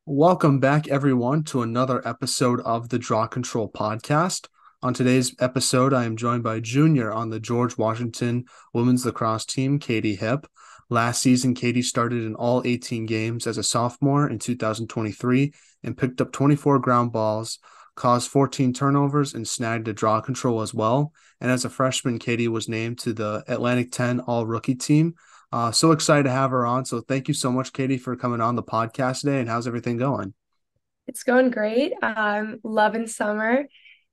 Welcome back, everyone, to another episode of the Draw Control podcast. On today's episode, I am joined by Junior on the George Washington women's lacrosse team, Katie Hipp. Last season, Katie started in all 18 games as a sophomore in 2023 and picked up 24 ground balls, caused 14 turnovers, and snagged a draw control as well. And as a freshman, Katie was named to the Atlantic 10 All Rookie team. So excited to have her on. So thank you so much, Katie, for coming on the podcast today. And how's everything going? It's going great. I'm loving summer.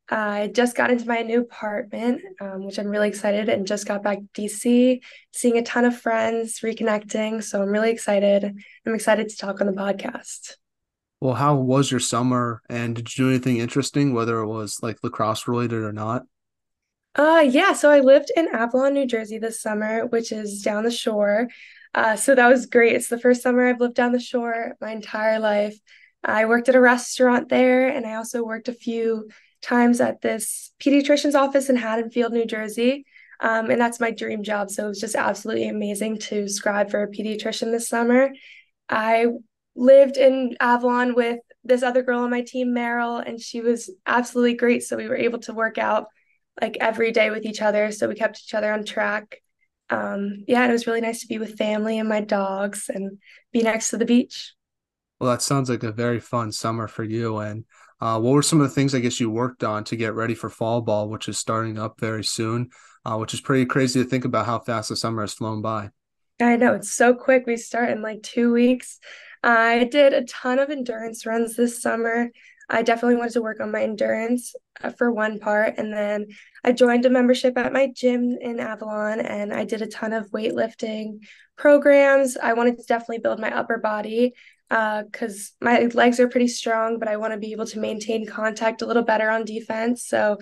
I just got into my new apartment, which I'm really excited, and just got back to DC, seeing a ton of friends, reconnecting. So I'm really excited. I'm excited to talk on the podcast. Well, how was your summer? And did you do anything interesting, whether it was like lacrosse related or not? Yeah, so I lived in Avalon, New Jersey this summer, which is down the shore. So that was great. It's the first summer I've lived down the shore my entire life. I worked at a restaurant there, and I also worked a few times at this pediatrician's office in Haddonfield, New Jersey. And that's my dream job. So it was just absolutely amazing to scribe for a pediatrician this summer. I lived in Avalon with this other girl on my team, Meryl, and she was absolutely great. So we were able to work out like every day with each other. So we kept each other on track. Yeah, and it was really nice to be with family and my dogs and be next to the beach. Well, that sounds like a very fun summer for you. And what were some of the things I guess you worked on to get ready for fall ball, which is starting up very soon, which is pretty crazy to think about how fast the summer has flown by. I know it's so quick. We start in like 2 weeks. I did a ton of endurance runs this summer. I definitely wanted to work on my endurance for one part. And then I joined a membership at my gym in Avalon and I did a ton of weightlifting programs. I wanted to definitely build my upper body because my legs are pretty strong, but I want to be able to maintain contact a little better on defense. So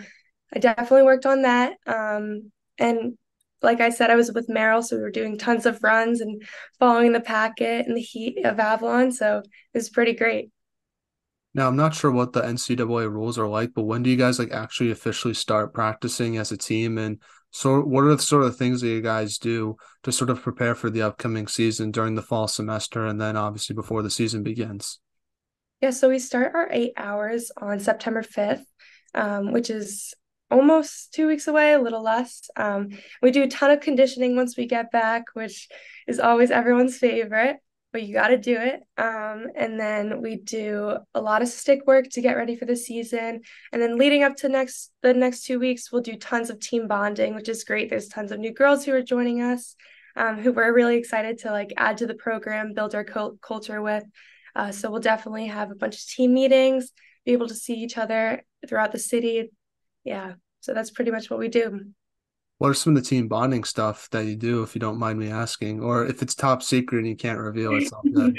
I definitely worked on that. And like I said, I was with Meryl, so we were doing tons of runs and following the packet in the heat of Avalon. So it was pretty great. Now, I'm not sure what the NCAA rules are like, but when do you guys like actually officially start practicing as a team? And so, what are the sort of things that you guys do to sort of prepare for the upcoming season during the fall semester, and then obviously before the season begins? Yeah, so we start our 8 hours on September 5th, which is almost 2 weeks away, a little less. We do a ton of conditioning once we get back, which is always everyone's favorite, but you got to do it. And then we do a lot of stick work to get ready for the season. And then leading up to the next 2 weeks, we'll do tons of team bonding, which is great. There's tons of new girls who are joining us, who we're really excited to like add to the program, build our culture with. So we'll definitely have a bunch of team meetings, be able to see each other throughout the city. Yeah. So that's pretty much what we do. What are some of the team bonding stuff that you do, if you don't mind me asking, or if it's top secret and you can't reveal, it's all good.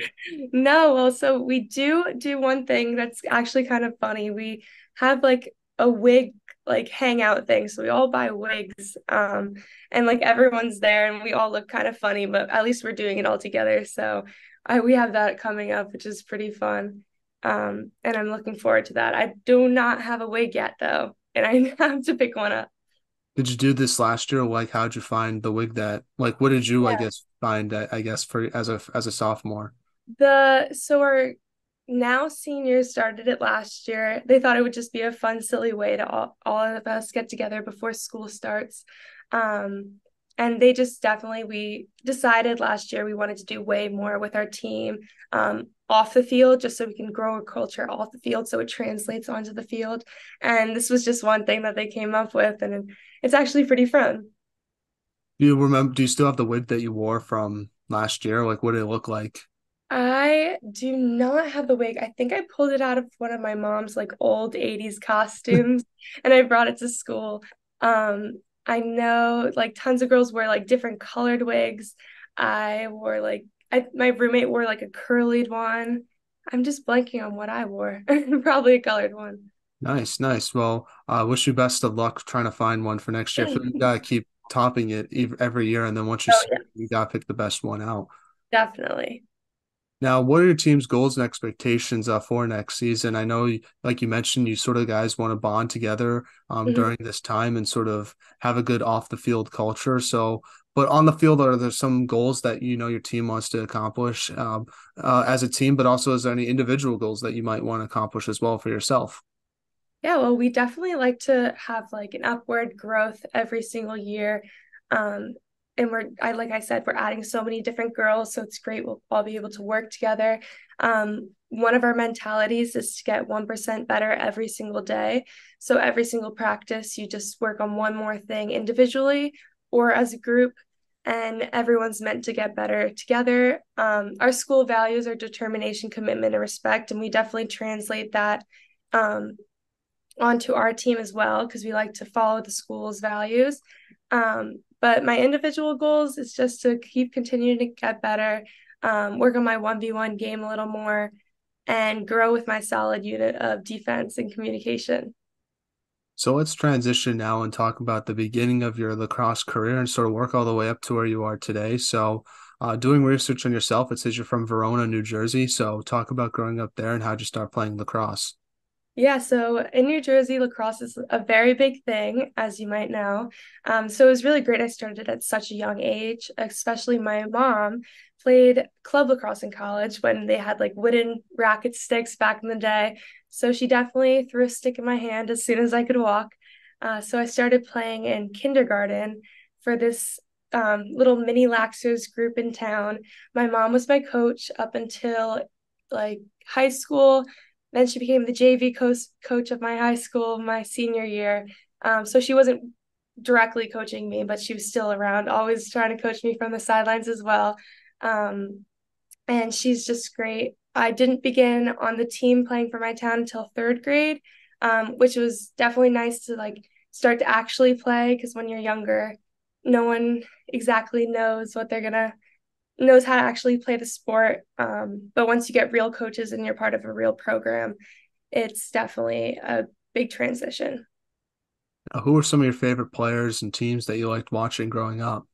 No, well, so we do one thing that's actually kind of funny. We have like a wig like hangout thing. So we all buy wigs. And like everyone's there and we all look kind of funny, but at least we're doing it all together. So we have that coming up, which is pretty fun. And I'm looking forward to that. I do not have a wig yet though, and I have to pick one up. Did you do this last year? Like, how'd you find the wig that, like, what did you, I guess, find, I guess, for as a sophomore? So our now seniors started it last year. They thought it would just be a fun, silly way to all of us get together before school starts. Um, and they just definitely, we decided last year we wanted to do way more with our team off the field, just so we can grow a culture off the field so it translates onto the field. And this was just one thing that they came up with, and it's actually pretty fun. Do you remember, do you still have the wig that you wore from last year? Like, what did it look like? I do not have the wig. I think I pulled it out of one of my mom's like old 80s costumes and I brought it to school. I know like tons of girls wear like different colored wigs. I wore like my roommate wore like a curlied one. I'm just blanking on what I wore. Probably a colored one. Nice, nice. Well, I wish you best of luck trying to find one for next year. I feel like you gotta keep topping it every year, and then once you Oh see yeah, it, you gotta pick the best one out. definitely. Now, what are your team's goals and expectations for next season? I know, like you mentioned, you sort of guys want to bond together Mhm. during this time and sort of have a good off the field culture. So, But on the field, are there some goals that your team wants to accomplish as a team, but also is there any individual goals that you might want to accomplish as well for yourself? Yeah, well, we definitely like to have like an upward growth every single year. Um, and like I said, we're adding so many different girls, so it's great. We'll all be able to work together. One of our mentalities is to get 1% better every single day. So every single practice, you just work on one more thing individually or as a group, and everyone's meant to get better together. Our school values are determination, commitment, and respect, and we definitely translate that. Um, onto our team as well because we like to follow the school's values. But my individual goals is just to keep continuing to get better, work on my 1v1 game a little more, and grow with my solid unit of defense and communication. So let's transition now and talk about the beginning of your lacrosse career and sort of work all the way up to where you are today. So, doing research on yourself, it says you're from Verona, New Jersey. So, talk about growing up there and how'd you start playing lacrosse? Yeah, so in New Jersey, lacrosse is a very big thing, as you might know. So it was really great I started at such a young age, especially my mom played club lacrosse in college when they had like wooden racket sticks back in the day. So she definitely threw a stick in my hand as soon as I could walk. So I started playing in kindergarten for this little mini Laxers group in town. My mom was my coach up until like high school. Then she became the JV coach of my high school my senior year. So she wasn't directly coaching me, but she was still around, always trying to coach me from the sidelines as well. Um, and she's just great. I didn't begin on the team playing for my town until third grade, which was definitely nice to like start to actually play because when you're younger, no one exactly knows how to actually play the sport. But once you get real coaches and you're part of a real program, it's definitely a big transition. Who are some of your favorite players and teams that you liked watching growing up?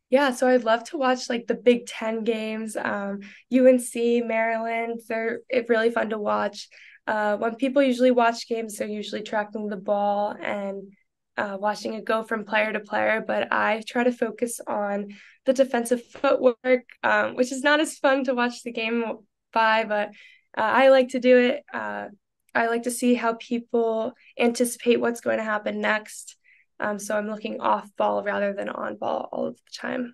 Yeah, so I'd love to watch like the Big Ten games. UNC, Maryland, they're really fun to watch. When people usually watch games, they're usually tracking the ball and watching it go from player to player. But I try to focus on the defensive footwork, which is not as fun to watch the game by, but I like to do it. I like to see how people anticipate what's going to happen next. So I'm looking off ball rather than on ball all of the time.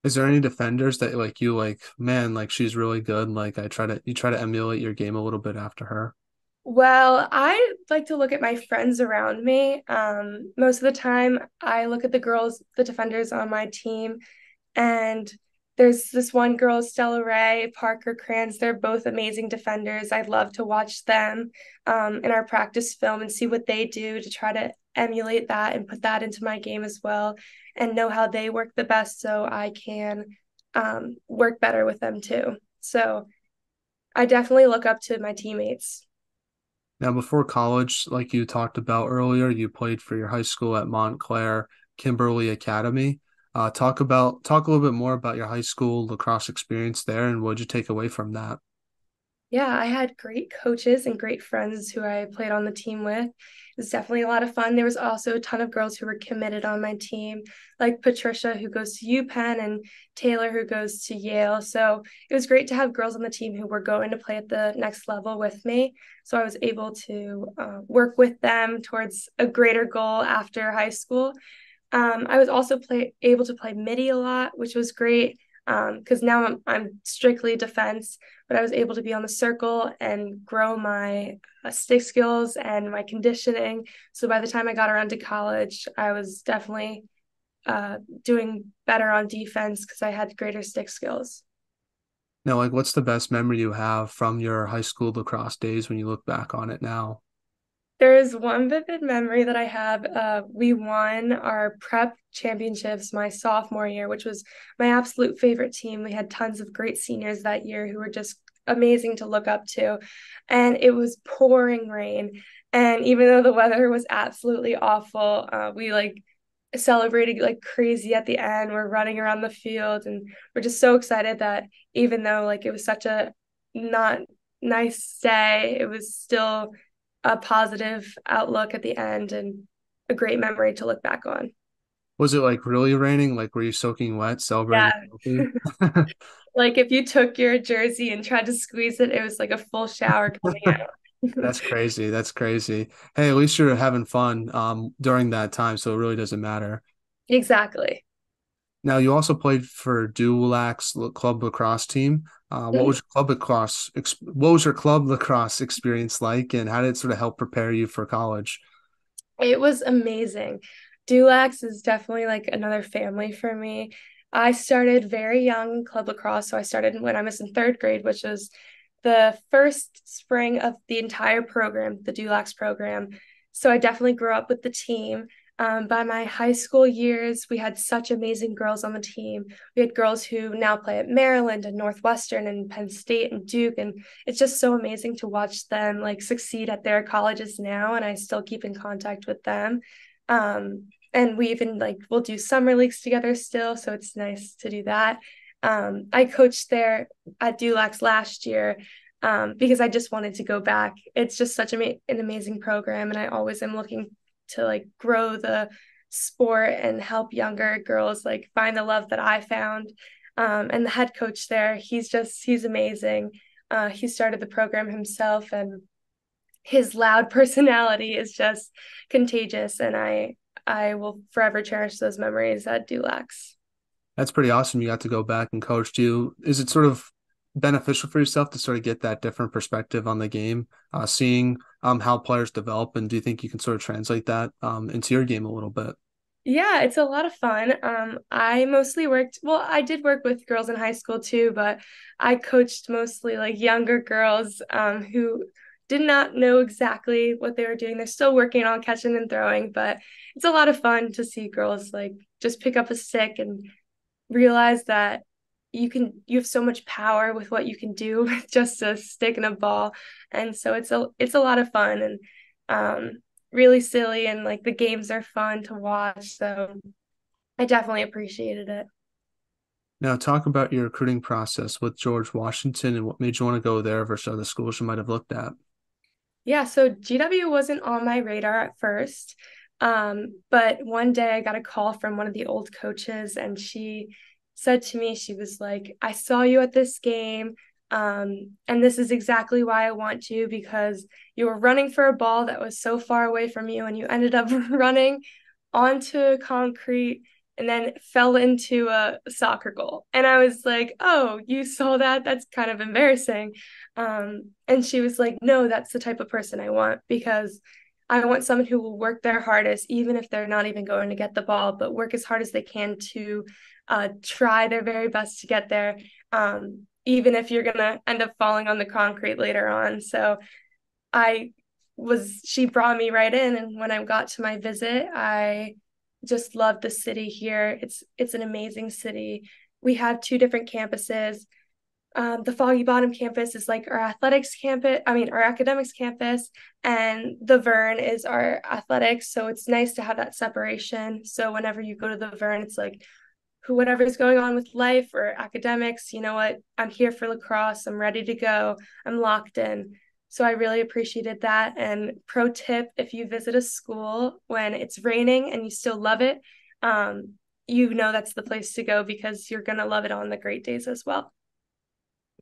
Is there any defenders that like you like, man, like she's really good. Like you try to emulate your game a little bit after her. Well, I like to look at my friends around me. Most of the time, I look at the defenders on my team, and there's this one girl, Stella Ray, Parker Kranz. They're both amazing defenders. I'd love to watch them in our practice film and see what they do to try to emulate that and put that into my game as well and know how they work the best so I can work better with them too. So I definitely look up to my teammates. Now, before college, like you talked about earlier, you played for your high school at Montclair Kimberly Academy. Talk a little bit more about your high school lacrosse experience there and what'd you take away from that? Yeah, I had great coaches and great friends who I played on the team with. It was definitely a lot of fun. There was also a ton of girls who were committed on my team, like Patricia, who goes to UPenn, and Taylor, who goes to Yale. So it was great to have girls on the team who were going to play at the next level with me. So I was able to work with them towards a greater goal after high school. I was also able to play midi a lot, which was great because now I'm strictly defense, but I was able to be on the circle and grow my stick skills and my conditioning. So by the time I got around to college, I was definitely doing better on defense because I had greater stick skills. Now, like what's the best memory you have from your high school lacrosse days when you look back on it now? There is one vivid memory that I have. We won our prep championships my sophomore year, which was my absolute favorite team. We had tons of great seniors that year who were just amazing to look up to. And it was pouring rain. And even though the weather was absolutely awful, we like celebrated like crazy at the end. We're running around the field and we're just so excited that even though like it was such a not nice day, it was still a positive outlook at the end and a great memory to look back on. Was it like really raining? Like were you soaking wet, celebrating Yeah. the trophy? Like if you took your jersey and tried to squeeze it, it was like a full shower coming out. That's crazy. That's crazy. Hey, at least you're having fun during that time, so it really doesn't matter. Exactly. Now, you also played for Dulac Club Lacrosse team. What was your club lacrosse experience like, and how did it sort of help prepare you for college? It was amazing. Dulax is definitely like another family for me. I started very young in club lacrosse, so I started when I was in third grade, which was the first spring of the entire program, the Dulax program. So I definitely grew up with the team. By my high school years, we had such amazing girls on the team. We had girls who now play at Maryland and Northwestern and Penn State and Duke, and it's just so amazing to watch them like succeed at their colleges now, and I still keep in contact with them. And we even like we'll do summer leagues together still, so it's nice to do that. I coached there at Dulax last year because I just wanted to go back. It's just such an amazing program, and I always am looking to like grow the sport and help younger girls like find the love that I found. And the head coach there, he's amazing. He started the program himself, and his loud personality is just contagious. And I will forever cherish those memories at Dulax. That's pretty awesome. You got to go back and coach. Is it sort of beneficial for yourself to sort of get that different perspective on the game, seeing how players develop, and do you think you can sort of translate that into your game a little bit? Yeah, it's a lot of fun. I mostly worked, well, I did work with girls in high school too, but I coached mostly like younger girls who did not know exactly what they were doing. They're still working on catching and throwing, but it's a lot of fun to see girls like just pick up a stick and realize that you have so much power with what you can do with just a stick and a ball. And so it's a lot of fun and really silly, and like the games are fun to watch. So I definitely appreciated it. Now, talk about your recruiting process with George Washington and what made you want to go there versus other schools you might have looked at. Yeah, so GW wasn't on my radar at first. But one day I got a call from one of the old coaches, and she said to me, she was like, I saw you at this game. And this is exactly why I want you, because you were running for a ball that was so far away from you, and you ended up running onto concrete and then fell into a soccer goal. And I was like, oh, you saw that? That's kind of embarrassing. And she was like, no, that's the type of person I want, because I want someone who will work their hardest, even if they're not even going to get the ball, but work as hard as they can to try their very best to get there, even if you're going to end up falling on the concrete later on. So she brought me right in. And when I got to my visit, I just loved the city here. It's an amazing city. We have two different campuses. The Foggy Bottom campus is like our athletics campus, I mean, our academics campus, and the Vern is our athletics. So it's nice to have that separation. So whenever you go to the Vern, it's like, whatever's going on with life or academics, you know what? I'm here for lacrosse. I'm ready to go. I'm locked in. So I really appreciated that. And pro tip, if you visit a school when it's raining and you still love it, you know that's the place to go, because you're going to love it on the great days as well.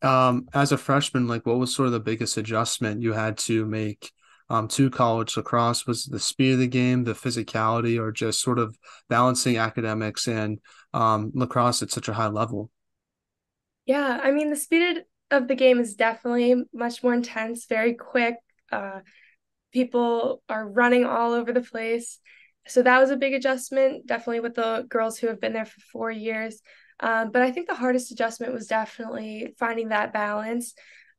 As a freshman, like what was sort of the biggest adjustment you had to make to college lacrosse? Was it the speed of the game, the physicality, or just sort of balancing academics and lacrosse at such a high level? Yeah, I mean, the speed of the game is definitely much more intense, very quick. Uh, People are running all over the place. So that was a big adjustment, definitely with the girls who have been there for 4 years. But I think the hardest adjustment was definitely finding that balance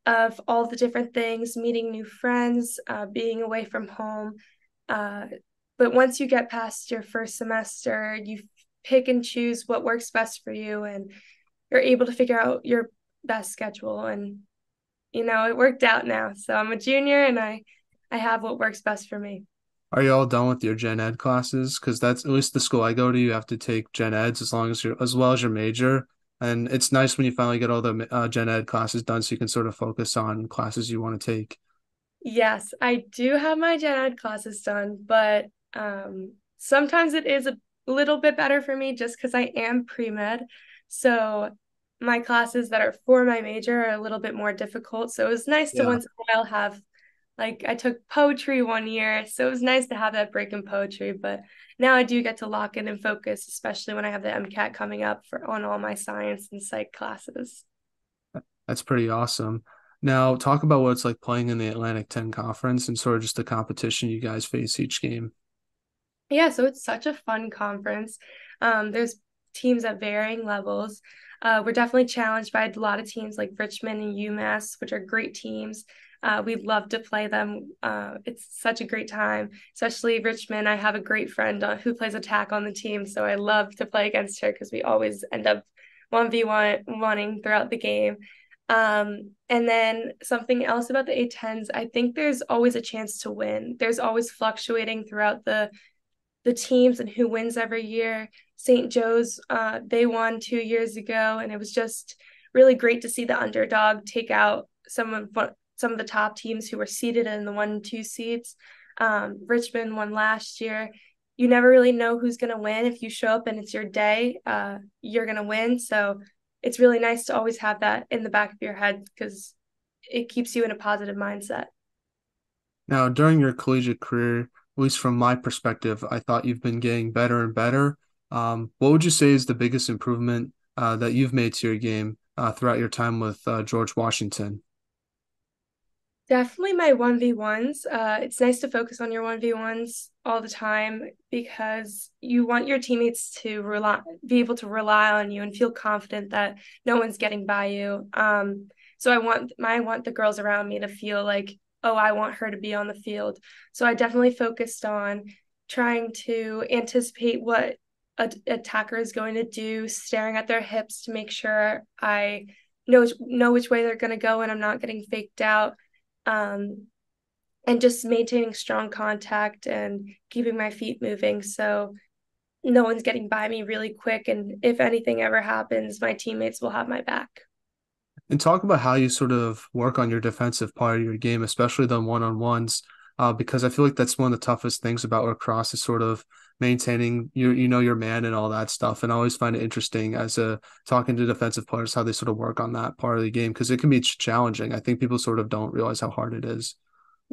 of all the different things, meeting new friends, being away from home. Uh, but once you get past your first semester, you pick and choose what works best for you, and you're able to figure out your best schedule. And it worked out now. So I'm a junior, and I have what works best for me. Are you all done with your gen ed classes? Because that's at least the school I go to. You have to take gen eds as well as your major, and it's nice when you finally get all the gen ed classes done, so you can sort of focus on classes you want to take. Yes, I do have my gen ed classes done, but sometimes it is little bit better for me just because I am pre-med. So my classes that are for my major are a little bit more difficult. So it was nice to Yeah. once in a while have, like, I took poetry one year. So it was nice to have that break in poetry. But now I do get to lock in and focus, especially when I have the MCAT coming up for on all my science and psych classes. That's pretty awesome. Now, talk about what it's like playing in the Atlantic 10 conference and sort of just the competition you guys face each game. Yeah, so it's such a fun conference. There's teams at varying levels. We're definitely challenged by a lot of teams like Richmond and UMass, which are great teams. We love to play them. It's such a great time, especially Richmond. I have a great friend who plays attack on the team, so I love to play against her because we always end up 1v1 wanting throughout the game. And then something else about the A10s, I think there's always a chance to win. There's always fluctuating throughout the teams and who wins every year. St. Joe's, they won 2 years ago, and it was just really great to see the underdog take out some of the top teams who were seated in the 1 and 2 seeds. Richmond won last year. You never really know who's going to win. If you show up and it's your day, you're going to win. So it's really nice to always have that in the back of your head because it keeps you in a positive mindset. Now, during your collegiate career, at least from my perspective, I thought you've been getting better and better. What would you say is the biggest improvement that you've made to your game throughout your time with George Washington? Definitely my 1v1s. It's nice to focus on your 1v1s all the time because you want your teammates to be able to rely on you and feel confident that no one's getting by you. So I want the girls around me to feel like, oh, I want her to be on the field. So I definitely focused on trying to anticipate what a attacker is going to do, staring at their hips to make sure I know which way they're going to go and I'm not getting faked out, um, and just maintaining strong contact and keeping my feet moving so no one's getting by me really quick. And if anything ever happens, my teammates will have my back. And talk about how you sort of work on your defensive part of your game, especially the one-on-ones, because I feel like that's one of the toughest things about lacrosse is sort of maintaining your man and all that stuff. And I always find it interesting as a talking to defensive players how they sort of work on that part of the game because it can be challenging. I think people sort of don't realize how hard it is.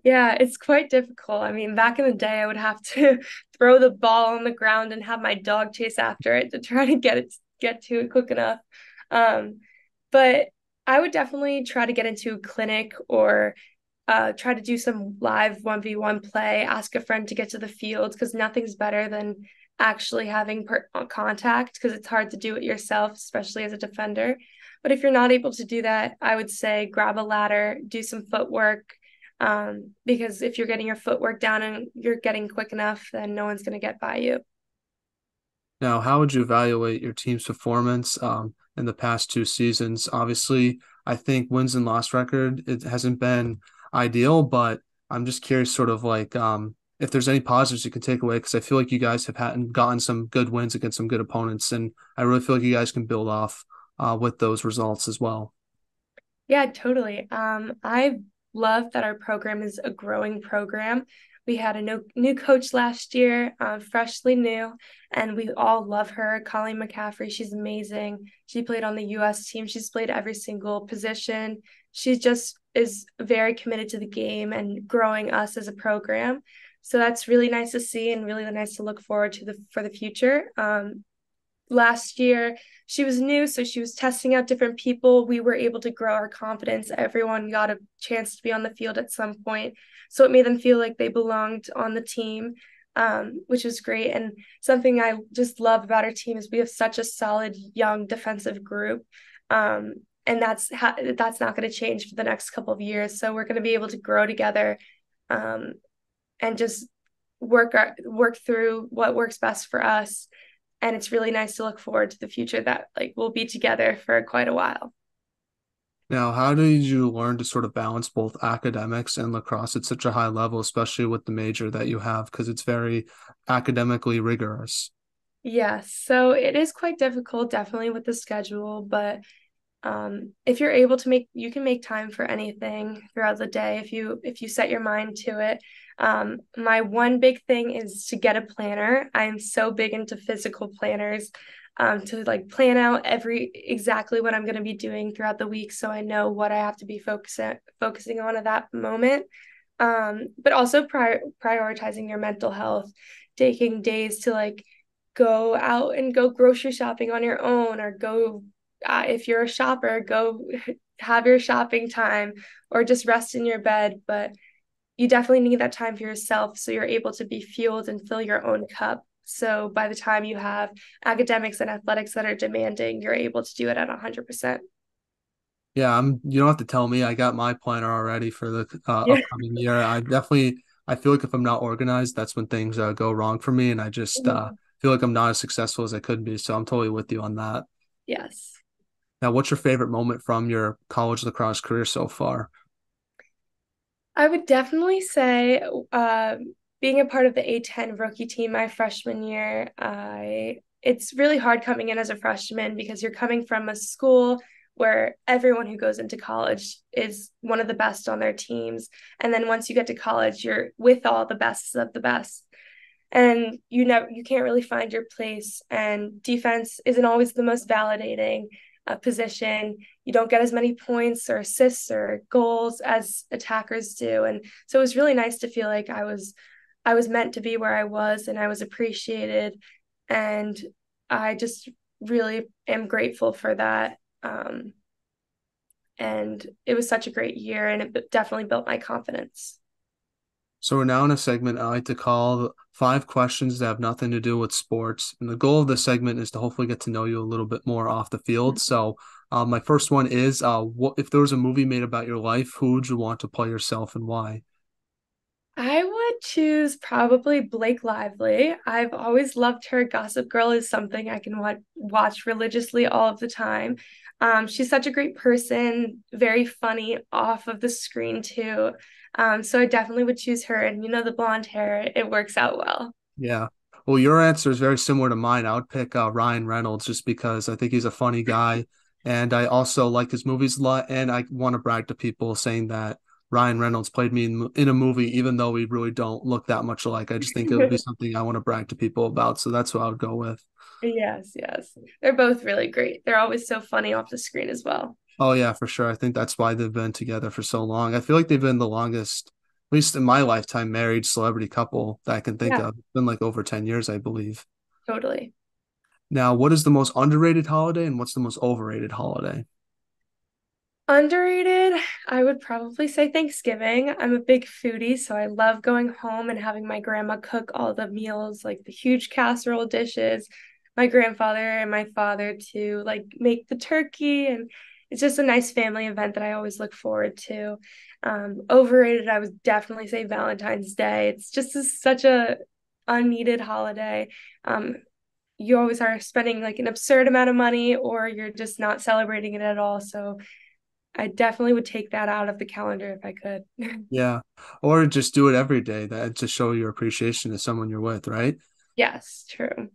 Yeah, it's quite difficult. I mean, back in the day, I would have to throw the ball on the ground and have my dog chase after it to try to get to it quick enough. Um, but I would definitely try to get into a clinic or try to do some live 1v1 play, ask a friend to get to the field because nothing's better than actually having contact because it's hard to do it yourself, especially as a defender. But if you're not able to do that, I would say grab a ladder, do some footwork, because if you're getting your footwork down and you're getting quick enough, then no one's going to get by you. Now, how would you evaluate your team's performance in the past 2 seasons? Obviously, I think wins and loss record it hasn't been ideal, but I'm just curious, sort of like if there's any positives you can take away, because I feel like you guys have had gotten some good wins against some good opponents, and I really feel like you guys can build off with those results as well. Yeah, totally. I love that our program is a growing program. We had a new coach last year, freshly new, and we all love her. Colleen McCaffrey, she's amazing. She played on the U.S. team. She's played every single position. She just is very committed to the game and growing us as a program. So that's really nice to see and really nice to look forward to the future. Last year she was new, so she was testing out different people. We were able to grow our confidence. Everyone got a chance to be on the field at some point, so it made them feel like they belonged on the team, which was great. And something I just love about our team is we have such a solid young defensive group, and that's not going to change for the next couple of years. So we're going to be able to grow together, um, and just work through what works best for us. And it's really nice to look forward to the future that like we'll be together for quite a while. Now, how did you learn to sort of balance both academics and lacrosse at such a high level, especially with the major that you have, because it's very academically rigorous? Yes, so it is quite difficult, definitely with the schedule, but If you're able to make, you can make time for anything throughout the day if you set your mind to it. My one big thing is to get a planner. I'm so big into physical planners, to like plan out every exactly what I'm going to be doing throughout the week, so I know what I have to be focusing on at that moment. But also prioritizing your mental health, taking days to like go out and go grocery shopping on your own, or go, if you're a shopper, go have your shopping time, or just rest in your bed. But you definitely need that time for yourself so you're able to be fueled and fill your own cup. So by the time you have academics and athletics that are demanding, you're able to do it at 100%. Yeah, you don't have to tell me. I got my planner already for the Yeah. upcoming year. I feel like if I'm not organized, that's when things go wrong for me, and I just feel like I'm not as successful as I could be. So I'm totally with you on that. Yes. Now, what's your favorite moment from your college lacrosse career so far? I would definitely say being a part of the A10 rookie team my freshman year, it's really hard coming in as a freshman because you're coming from a school where everyone who goes into college is one of the best on their teams. And then once you get to college, you're with all the best of the best. And you can't really find your place. And defense isn't always the most validating position. You don't get as many points or assists or goals as attackers do. And so it was really nice to feel like I was meant to be where I was, and I was appreciated. And I just really am grateful for that. And it was such a great year, and it definitely built my confidence. So we're now in a segment I like to call five questions that have nothing to do with sports. And the goal of this segment is to hopefully get to know you a little bit more off the field. So my first one is, what if there was a movie made about your life, who would you want to play yourself and why? I would choose probably Blake Lively. I've always loved her. Gossip Girl is something I can watch religiously all of the time. She's such a great person, very funny off of the screen too. So I definitely would choose her. And the blonde hair, it works out well. Yeah. Well, your answer is very similar to mine. I would pick Ryan Reynolds just because I think he's a funny guy. And I also like his movies a lot. And I want to brag to people saying that Ryan Reynolds played me in a movie, even though we really don't look that much alike. I just think it would be something I want to brag to people about. So that's what I would go with. Yes, yes. They're both really great. They're always so funny off the screen as well. Oh, yeah, for sure. I think that's why they've been together for so long. I feel like they've been the longest, at least in my lifetime, married celebrity couple that I can think Yeah, of. It's been like over 10 years, I believe. totally. Now, what is the most underrated holiday and what's the most overrated holiday? Underrated, I would probably say Thanksgiving. I'm a big foodie, so I love going home and having my grandma cook all the meals, like the huge casserole dishes. My grandfather and my father to like make the turkey, and it's just a nice family event that I always look forward to. Overrated, I would definitely say Valentine's Day. It's just such a unneeded holiday. Um, you always are spending like an absurd amount of money, or you're just not celebrating it at all. So I definitely would take that out of the calendar if I could. Yeah. Or just do it every day that to show your appreciation to someone you're with, right? Yes, true.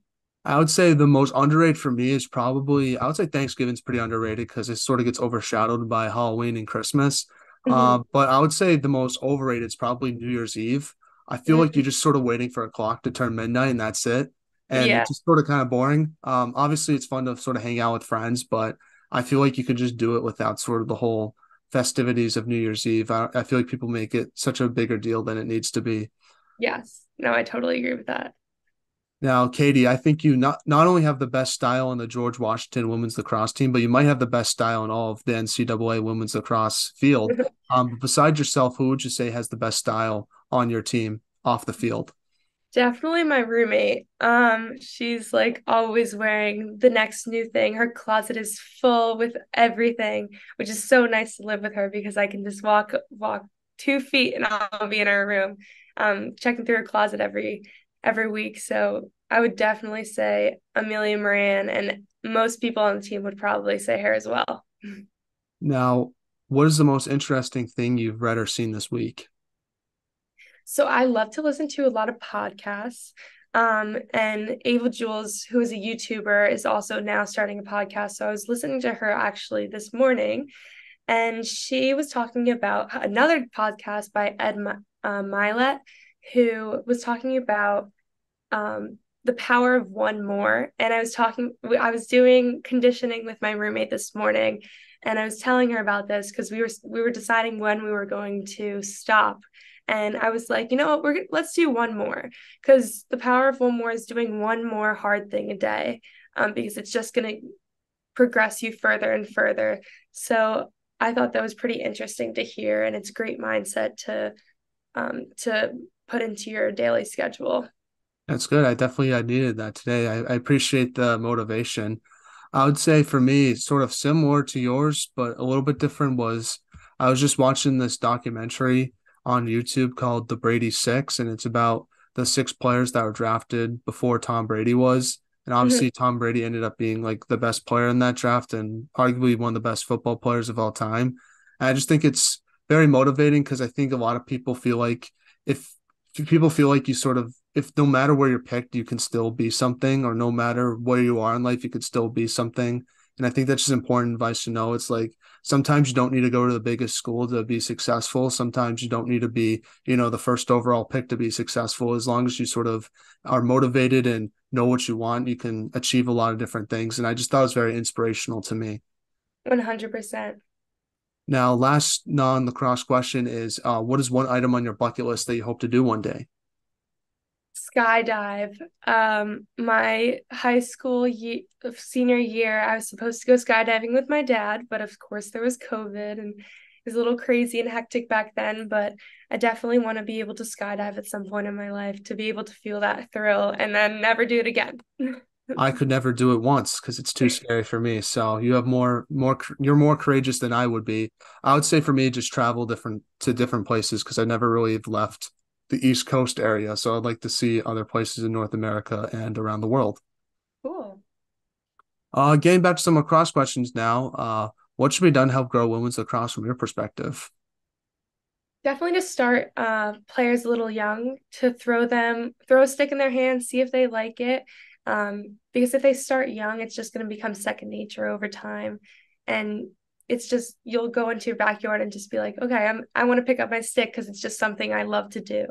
I would say the most underrated for me is probably, I would say Thanksgiving's pretty underrated because it sort of gets overshadowed by Halloween and Christmas. Mhm. But I would say the most overrated is probably New Year's Eve. I feel like Mm. you're just sort of waiting for a clock to turn midnight and that's it. And Yeah, it's just sort of kind of boring. Obviously, it's fun to sort of hang out with friends, but I feel like you could just do it without sort of the whole festivities of New Year's Eve. I feel like people make it such a bigger deal than it needs to be. yes. No, I totally agree with that. Now, Katie, I think you not only have the best style on the George Washington women's lacrosse team, but you might have the best style in all of the NCAA women's lacrosse field. But besides yourself, who would you say has the best style on your team off the field? Definitely my roommate. She's like always wearing the next new thing. Her closet is full with everything, which is so nice to live with her because I can just walk 2 feet and I'll be in her room, checking through her closet every week. So I would definitely say Amelia Moran, and most people on the team would probably say her as well. Now, what is the most interesting thing you've read or seen this week? So I love to listen to a lot of podcasts. And Ava Jules, who is a YouTuber, is also now starting a podcast. So I was listening to her actually this morning, and she was talking about another podcast by Ed Milet, who was talking about the power of one more. And I was doing conditioning with my roommate this morning, and I was telling her about this because we were deciding when we were going to stop. And I was like, you know what, let's do one more, because the power of one more is doing one more hard thing a day, because it's just going to progress you further and further. So I thought that was pretty interesting to hear, and it's a great mindset to put into your daily schedule. That's good. I needed that today. I appreciate the motivation. I would say for me, sort of similar to yours, but a little bit different was I was just watching this documentary on YouTube called The Brady Six, and it's about the six players that were drafted before Tom Brady was. And Mhm. obviously, Tom Brady ended up being like the best player in that draft and arguably one of the best football players of all time. And I just think it's very motivating because I think a lot of people feel like if people feel like you sort of if no matter where you're picked, you can still be something, or no matter where you are in life, you could still be something. And I think that's just important advice to know. It's like sometimes you don't need to go to the biggest school to be successful. Sometimes you don't need to be, the first overall pick to be successful. As long as you sort of are motivated and know what you want, you can achieve a lot of different things. And I just thought it was very inspirational to me. 100%. Now, last non-lacrosse question is what is one item on your bucket list that you hope to do one day? Skydive. My high school senior year, I was supposed to go skydiving with my dad, but of course there was COVID, and it was a little crazy and hectic back then. But I definitely want to be able to skydive at some point in my life, to be able to feel that thrill and then never do it again. I could never do it once because it's too scary for me. So you have you're more courageous than I would be. I would say for me, just travel different places because I never really have left the East Coast area. So I'd like to see other places in North America and around the world. Cool. Getting back to some lacrosse questions now. What should be done to help grow women's lacrosse from your perspective? Definitely to start players a little young, to throw a stick in their hand, see if they like it. Because if they start young, it's just going to become second nature over time. And it's just, you'll go into your backyard and just be like, okay, I want to pick up my stick because it's just something I love to do.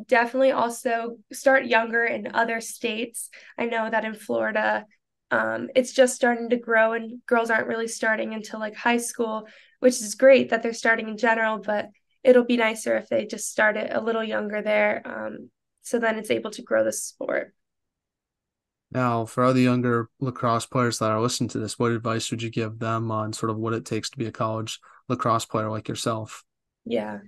Definitely also start younger in other states. I know that in Florida, it's just starting to grow, and girls aren't really starting until like high school, which is great that they're starting in general, but it'll be nicer if they just start it a little younger there. So then it's able to grow the sport. Now, for other younger lacrosse players that are listening to this, what advice would you give them on sort of what it takes to be a college lacrosse player like yourself? Yeah.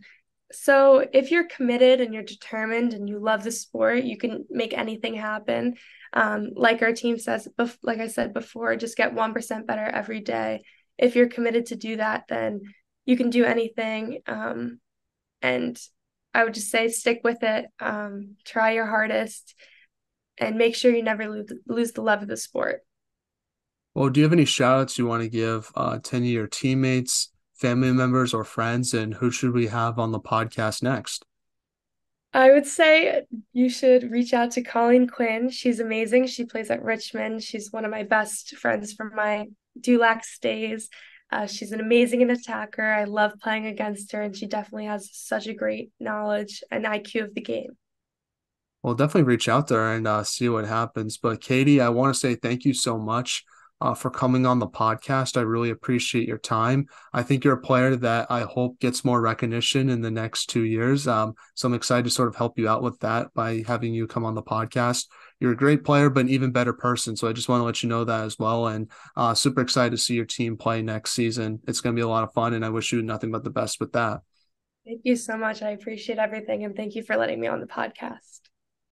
So if you're committed and you're determined and you love the sport, you can make anything happen. Like our team says, like I said before, just get 1% better every day. If you're committed to do that, then you can do anything. And I would just say stick with it, try your hardest, and make sure you never lose the love of the sport. Well, do you have any shout outs you want to give to any of your teammates, family members, or friends? And who should we have on the podcast next? I would say you should reach out to Colleen Quinn. She's amazing. She plays at Richmond. She's one of my best friends from my Dulac days. She's an amazing attacker. I love playing against her, and she definitely has such a great knowledge and IQ of the game. Well, definitely reach out there and see what happens. But Katie, I want to say thank you so much for coming on the podcast. I really appreciate your time. I think you're a player that I hope gets more recognition in the next 2 years. So I'm excited to sort of help you out with that by having you come on the podcast. You're a great player, but an even better person. So I just want to let you know that as well. And super excited to see your team play next season. It's going to be a lot of fun, and I wish you nothing but the best with that. Thank you so much. I appreciate everything, and thank you for letting me on the podcast.